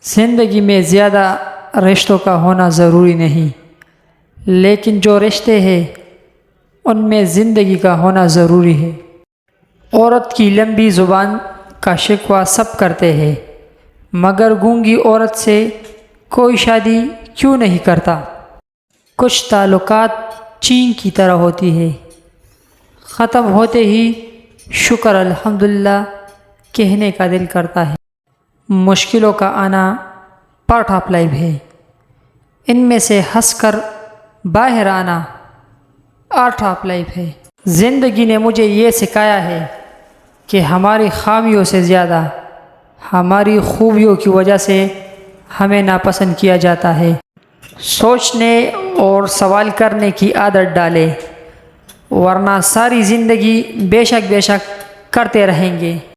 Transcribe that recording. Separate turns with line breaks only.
زندگی میں زیادہ رشتوں کا ہونا ضروری نہیں، لیکن جو رشتے ہیں ان میں زندگی کا ہونا ضروری ہے۔ عورت کی لمبی زبان کا شکوہ سب کرتے ہیں، مگر گونگی عورت سے کوئی شادی کیوں نہیں کرتا؟ کچھ تعلقات چین کی طرح ہوتی ہے، ختم ہوتے ہی شکر الحمدللہ کہنے کا دل کرتا ہے۔ مشکلوں کا آنا پارٹ آف لائف ہے، ان میں سے ہنس کر باہر آنا آرٹ آف لائف ہے۔ زندگی نے مجھے یہ سکھایا ہے کہ ہماری خامیوں سے زیادہ ہماری خوبیوں کی وجہ سے ہمیں ناپسند کیا جاتا ہے۔ سوچنے اور سوال کرنے کی عادت ڈالے، ورنہ ساری زندگی بے شک کرتے رہیں گے۔